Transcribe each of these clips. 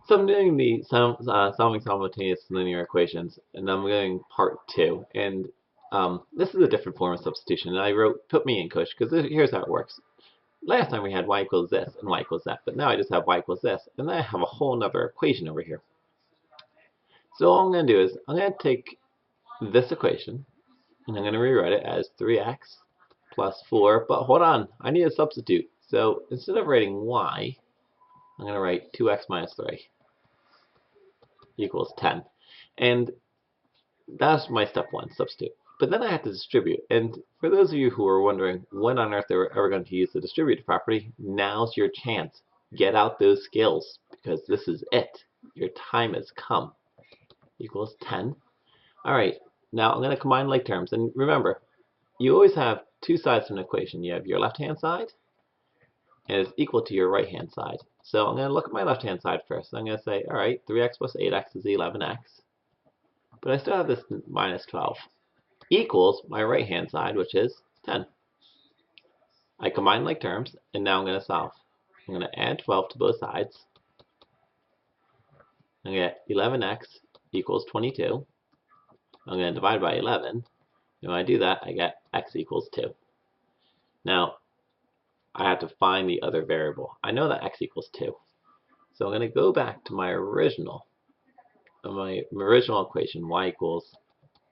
So I'm doing the solving simultaneous linear equations, and I'm doing part two. And this is a different form of substitution. And I wrote, put me in Kush, because here's how it works. Last time we had y equals this and y equals that, but now I just have y equals this, and then I have a whole other equation over here. So all I'm going to do is I'm going to take this equation, and I'm going to rewrite it as 3x plus 4. But hold on, I need a substitute. So instead of writing y, I'm going to write 2x minus 3 equals 10. And that's my step one, substitute. But then I have to distribute. And for those of you who are wondering when on earth they were ever going to use the distributive property, now's your chance. Get out those skills, because this is it. Your time has come. Equals 10. All right, now I'm going to combine like terms. And remember, you always have two sides to an equation. You have your left-hand side, and it's equal to your right-hand side. So I'm going to look at my left-hand side first. I'm going to say, all right, 3x plus 8x is 11x. But I still have this minus 12. Equals my right hand side, which is 10. I combine like terms, and now I'm going to solve. I'm going to add 12 to both sides. I get 11x equals 22. I'm going to divide by 11. And when I do that, I get x equals 2. Now, I have to find the other variable. I know that x equals 2. So I'm going to go back to my original equation, y equals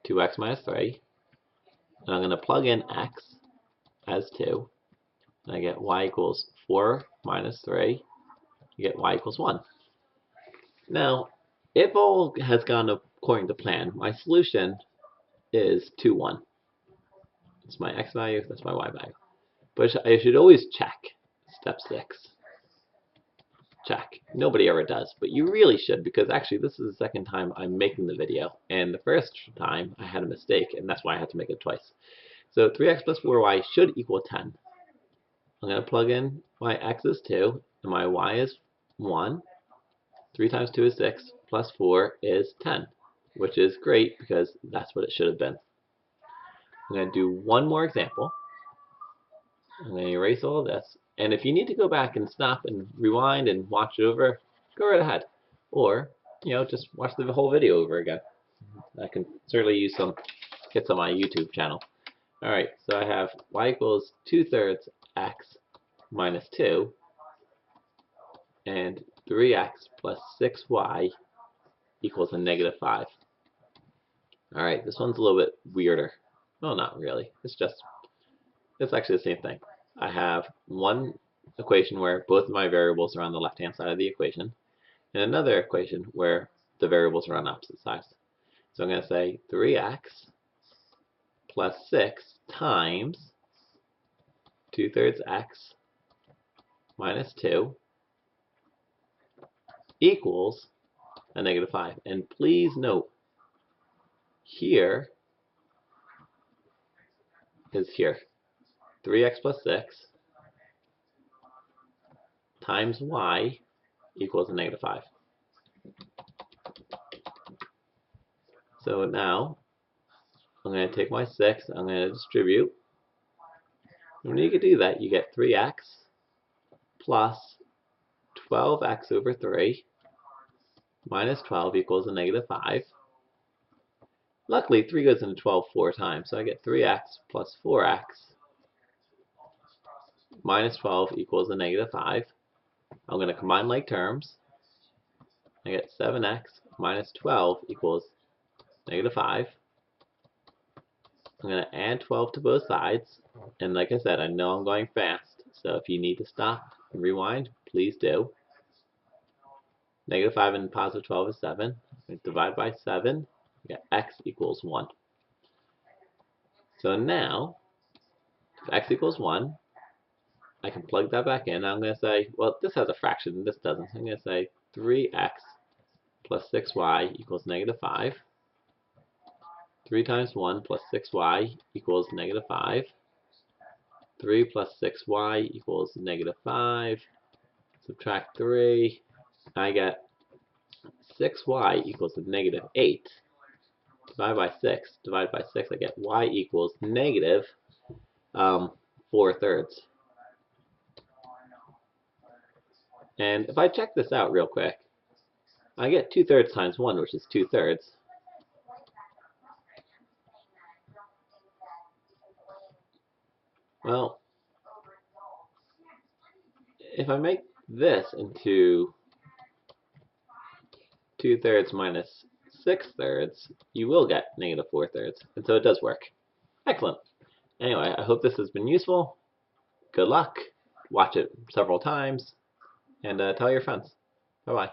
2x minus 3. And I'm going to plug in x as 2. And I get y equals 4 minus 3. You get y equals 1. Now, if all has gone according to plan, my solution is 2, 1. That's my x value, that's my y value. But I should always check. Step 6. Check. Nobody ever does, but you really should, because actually this is the second time I'm making the video, and the first time I had a mistake, and that's why I had to make it twice. So 3x plus 4y should equal 10. I'm going to plug in my x is 2, and my y is 1. 3 times 2 is 6, plus 4 is 10, which is great because that's what it should have been. I'm going to do one more example. I'm going to erase all of this. And if you need to go back and stop and rewind and watch it over, go right ahead. Or, just watch the whole video over again. I can certainly use some hits on my YouTube channel. Alright, so I have y equals 2/3 x minus 2, and 3x plus 6y equals a negative 5. Alright, this one's a little bit weirder. Well, not really. It's actually the same thing. I have one equation where both of my variables are on the left-hand side of the equation, and another equation where the variables are on opposite sides. So I'm going to say 3x plus 6 times 2/3 x minus 2 equals a negative 5. And please note, here is here. 3x plus 6 times y equals a negative 5. So now, I'm going to take my 6, I'm going to distribute. And when you can do that, you get 3x plus 12x over 3 minus 12 equals a negative 5. Luckily, 3 goes into 12 4 times, so I get 3x plus 4x minus 12 equals a negative 5. I'm going to combine like terms. I get 7x minus 12 equals negative 5. I'm going to add 12 to both sides. And like I said, I know I'm going fast, so if you need to stop and rewind, please do. Negative 5 and positive 12 is 7. Divide by 7, we get x equals 1. So now, if x equals 1, I can plug that back in. I'm going to say, well, this has a fraction and this doesn't. So I'm going to say 3x plus 6y equals negative 5. 3 times 1 plus 6y equals negative 5. 3 plus 6y equals negative 5. Subtract 3. I get 6y equals negative 8. Divide by 6. Divide by 6. I get y equals negative 4/3. And if I check this out real quick, I get 2/3 times 1, which is 2/3. Well, if I make this into 2/3 minus 6/3, you will get -4/3, and so it does work. Excellent. Anyway, I hope this has been useful. Good luck. Watch it several times, and tell your friends. Bye-bye.